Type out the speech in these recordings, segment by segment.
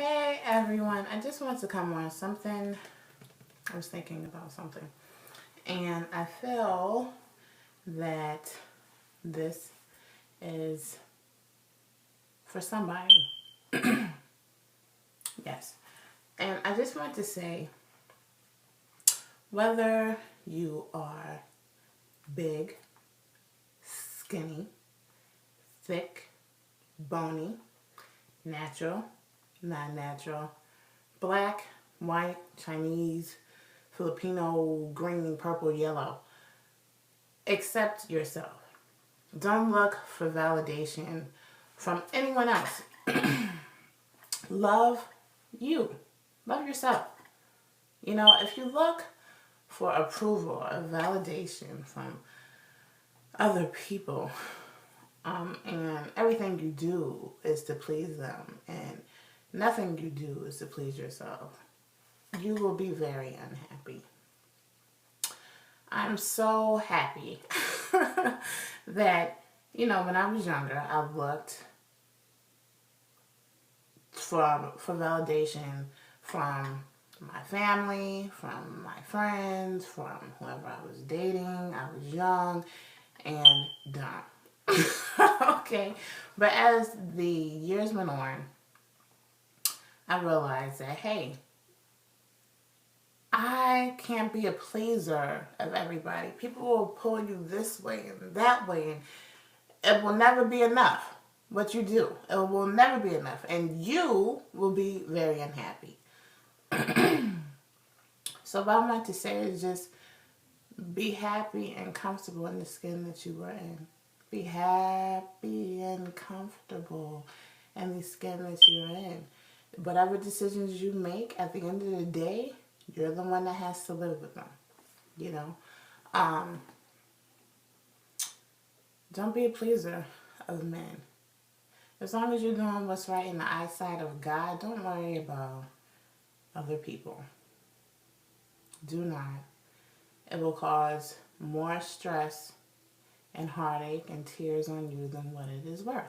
Hey everyone, I just wanted to come on something. I was thinking about something, and I feel that this is for somebody. Yes. And I just want to say, whether you are big, skinny, thick, bony, natural, non-natural, black, white, Chinese, Filipino, green, purple, yellow, accept yourself. Don't look for validation from anyone else. Love you. Love yourself. You know, if you look for approval or validation from other people, and everything you do is to please them, and nothing you do is to please yourself, you will be very unhappy. I'm so happy that, when I was younger, I looked for validation from my family, from my friends, from whoever I was dating. I was young and dumb. Okay. But as the years went on, I realized that, hey, I can't be a pleaser of everybody. People will pull you this way and that way, and it will never be enough what you do. It will never be enough, and you will be very unhappy. So what I want to say is just be happy and comfortable in the skin that you were in. Be happy and comfortable in the skin that you're in. Whatever decisions you make, at the end of the day, you're the one that has to live with them. You know, don't be a pleaser of men. As long as you're doing what's right in the eyesight of God, don't worry about other people. Do not. It will cause more stress and heartache and tears on you than what it is worth.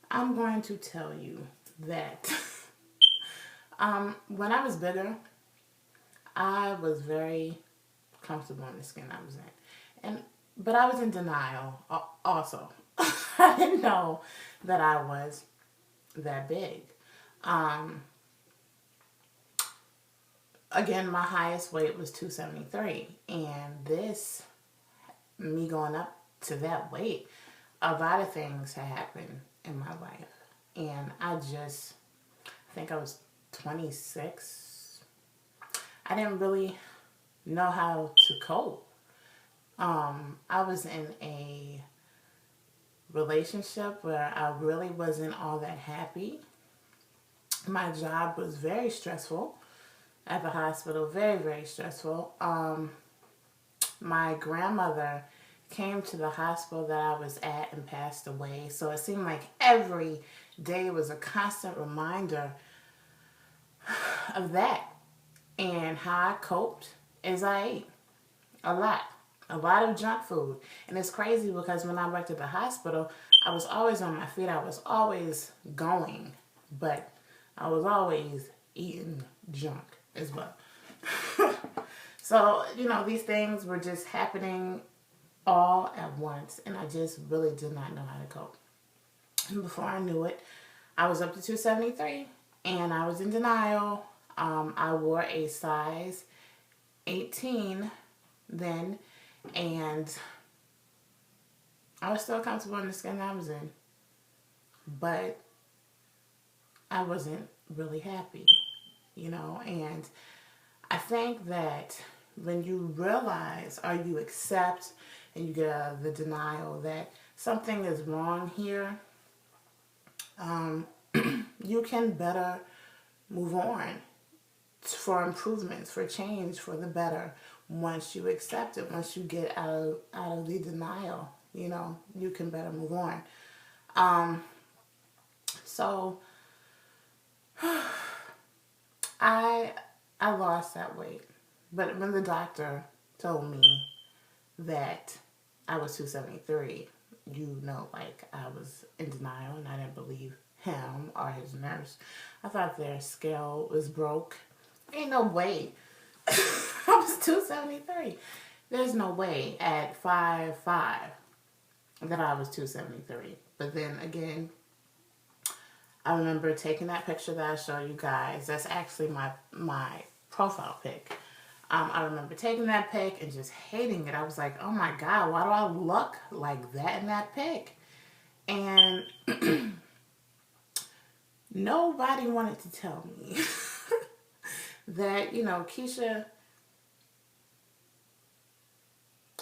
I'm going to tell you that when I was bigger, I was very comfortable in the skin I was in. But I was in denial also. I didn't know that I was that big. Again, my highest weight was 273. And me going up to that weight, a lot of things had happened in my life. And I think I was 26. I didn't really know how to cope. I was in a relationship where I really wasn't all that happy. My job was very stressful at the hospital, very, very stressful. My grandmother came to the hospital that I was at and passed away, so it seemed like every day was a constant reminder of that. And how I coped is I ate a lot of junk food. And it's crazy because when I worked at the hospital, I was always on my feet. I was always going, but I was always eating junk as well. So, these things were just happening all at once, and I just really did not know how to cope. And before I knew it, I was up to 273, and I was in denial. I wore a size 18 then, and I was still comfortable in the skin I was in, but I wasn't really happy, and I think that when you realize or you accept and you get out of the denial that something is wrong here, you can better move on for improvements, for change, for the better. Once you accept it, once you get out of the denial, you can better move on. So I lost that weight, but when the doctor told me that I was 273, you know, like I was in denial and I didn't believe him or his nurse. I thought their scale was broke. Ain't no way. I was 273. There's no way at 5'5" that I was 273. But then again, I remember taking that picture that I showed you guys. That's actually my profile pic. I remember taking that pic and just hating it. I was like, oh my God, why do I look like that in that pic? And nobody wanted to tell me that, you know, Keisha,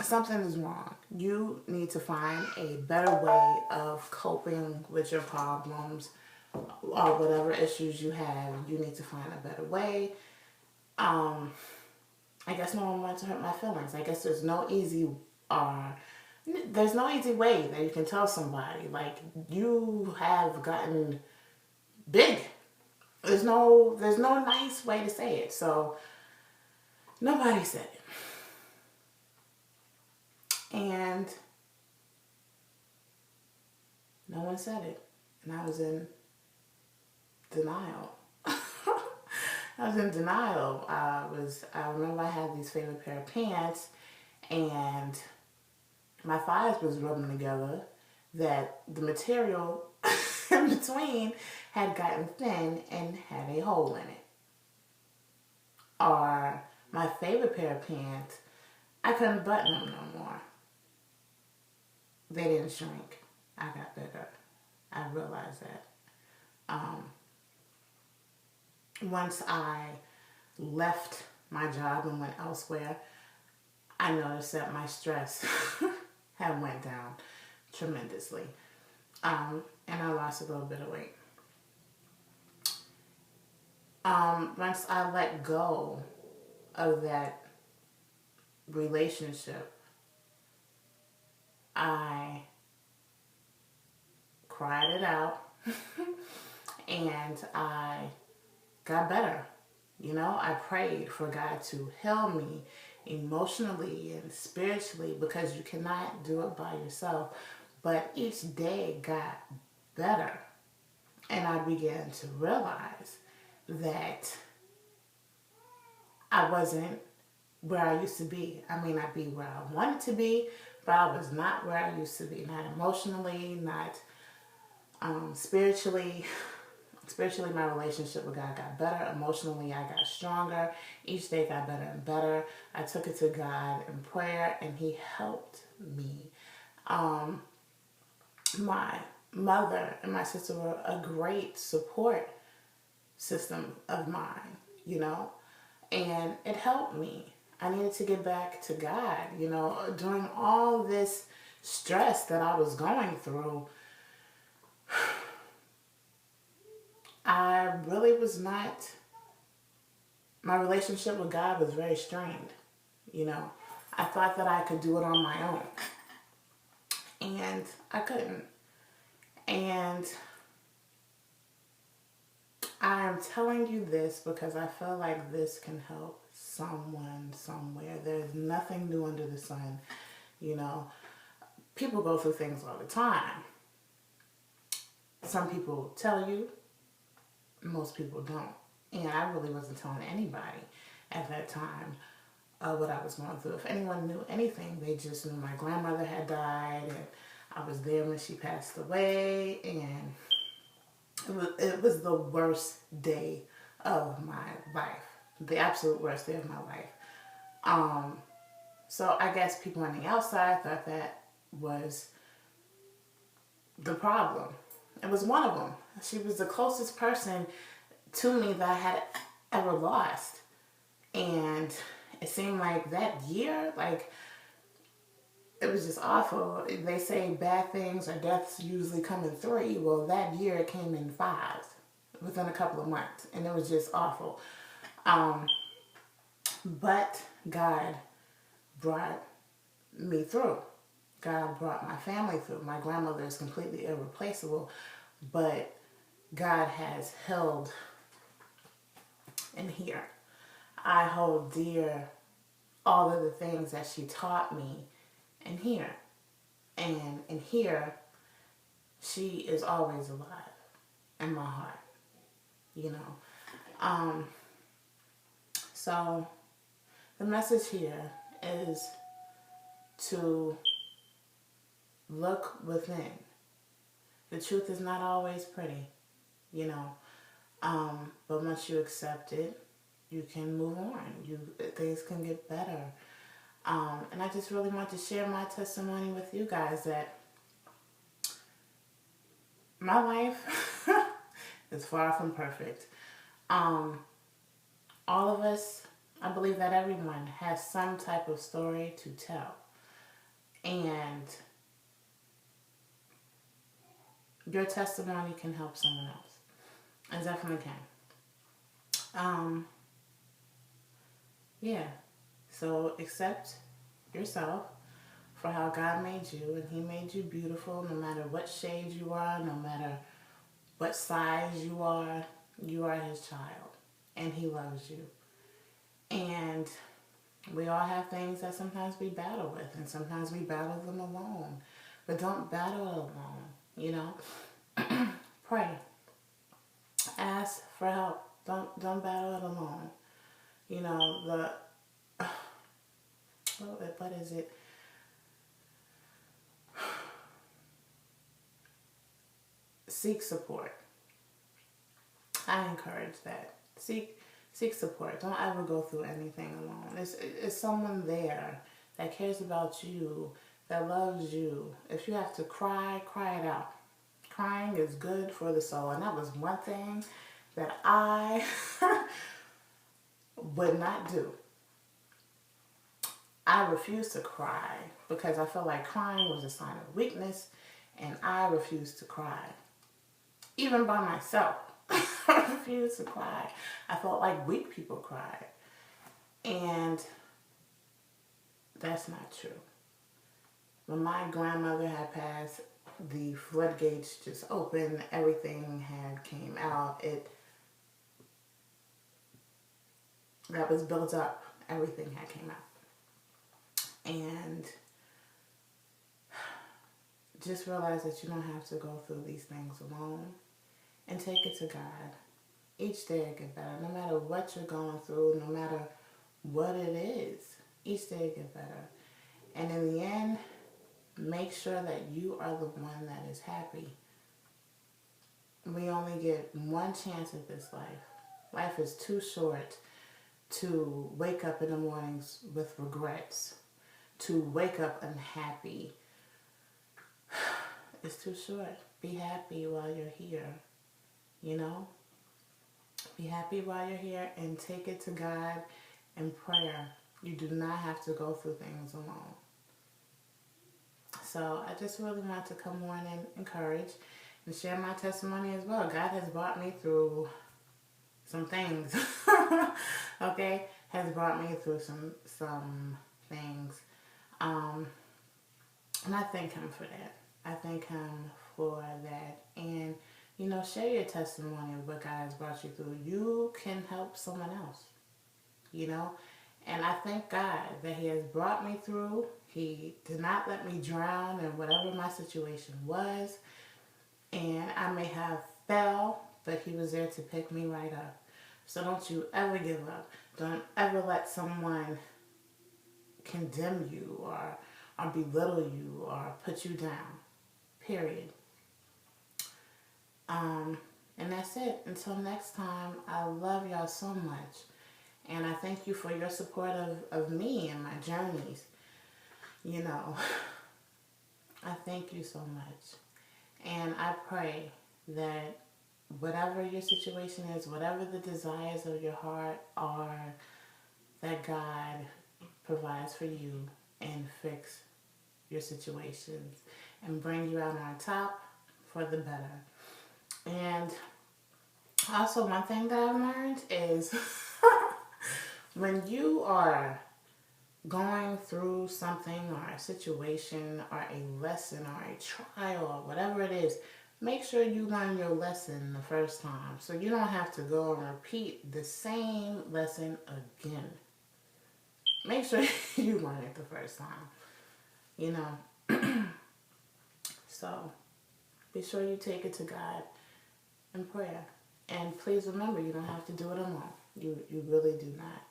something is wrong. You need to find a better way of coping with your problems or whatever issues you have. You need to find a better way. I guess no one wants to hurt my feelings. I guess there's no easy way that you can tell somebody like you have gotten big. There's no nice way to say it. So nobody said it. And no one said it. And I was in denial. I was in denial. I remember I had these favorite pair of pants and my thighs was rubbing together that the material in between had gotten thin and had a hole in it. Or my favorite pair of pants, I couldn't button them no more. They didn't shrink. I got bigger. I realized that. Once I left my job and went elsewhere, I noticed that my stress had went down tremendously. And I lost a little bit of weight. Once I let go of that relationship, I cried it out and I got better. You know, I prayed for God to heal me emotionally and spiritually because you cannot do it by yourself. But each day got better. And I began to realize that I wasn't where I used to be. I may not be where I wanted to be, but I was not where I used to be. Not emotionally, not spiritually. Spiritually, my relationship with God got better. Emotionally, I got stronger. Each day got better and better. I took it to God in prayer, and He helped me. My mother and my sister were a great support system of mine, you know, and it helped me. I needed to get back to God, you know, during all this stress that I was going through. I really was not, my relationship with God was very strained, you know. I thought that I could do it on my own, and I couldn't. And I am telling you this because I feel like this can help someone somewhere. There's nothing new under the sun, you know. People go through things all the time. Some people tell you, most people don't. And I really wasn't telling anybody at that time what I was going through. If anyone knew anything, they just knew my grandmother had died and I was there when she passed away, and it was the worst day of my life. The absolute worst day of my life. So I guess people on the outside thought that was the problem. It was one of them. She was the closest person to me that I had ever lost. And it seemed like that year, like, it was just awful. They say bad things or deaths usually come in 3. Well, that year it came in 5 within a couple of months. And it was just awful. But God brought me through. God brought my family through. My grandmother is completely irreplaceable, but God has held in here. I hold dear all of the things that she taught me in here. And here, she is always alive in my heart, you know. So the message here is to look within. The truth is not always pretty, you know. But once you accept it, you can move on. Things can get better. And I just really want to share my testimony with you guys that my life is far from perfect. All of us, I believe that everyone has some type of story to tell. And your testimony can help someone else. It definitely can. Yeah. So accept yourself for how God made you, and He made you beautiful no matter what shade you are, no matter what size you are His child, and He loves you. And we all have things that sometimes we battle with, and sometimes we battle them alone. But don't battle it alone, you know. Pray. Ask for help. Don't battle it alone. You know, what is it? Seek support. I encourage that. Seek support. Don't ever go through anything alone. It's someone there that cares about you, that loves you. If you have to cry, cry it out. Crying is good for the soul. And that was one thing that I would not do. I refused to cry because I felt like crying was a sign of weakness, and I refused to cry. Even by myself, I refused to cry. I felt like weak people cried. And that's not true. When my grandmother had passed, the floodgates just opened, everything had came out. That was built up, everything had came out. And just realize that you don't have to go through these things alone, and take it to God. Each day it get better. No matter what you're going through, no matter what it is, each day it get better. And in the end, make sure that you are the one that is happy. We only get one chance at this life. Life is too short to wake up in the mornings with regrets, to wake up unhappy. It's too short. Be happy while you're here, you know? Be happy while you're here, and take it to God in prayer. You do not have to go through things alone. So I just really want to come on and encourage and share my testimony as well. God has brought me through some things. Okay? Has brought me through some things. And I thank Him for that. I thank Him for that. And, you know, share your testimony of what God has brought you through. You can help someone else, you know. And I thank God that He has brought me through. He did not let me drown in whatever my situation was. And I may have fell, but He was there to pick me right up. So don't you ever give up. Don't ever let someone condemn you or belittle you or put you down. Period. And that's it. Until next time, I love y'all so much. And I thank you for your support of me and my journeys. You know, I thank you so much. And I pray that whatever your situation is, whatever the desires of your heart are, that God provides for you and fix your situations and bring you out on top for the better. And also, one thing that I've learned is when you are going through something or a situation or a lesson or a trial or whatever it is, make sure you learn your lesson the first time so you don't have to go and repeat the same lesson again. Make sure you learn it the first time, you know. So be sure you take it to God in prayer. And please remember, you don't have to do it alone. You really do not.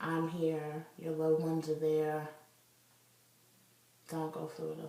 I'm here. Your loved ones are there. Don't go through it alone.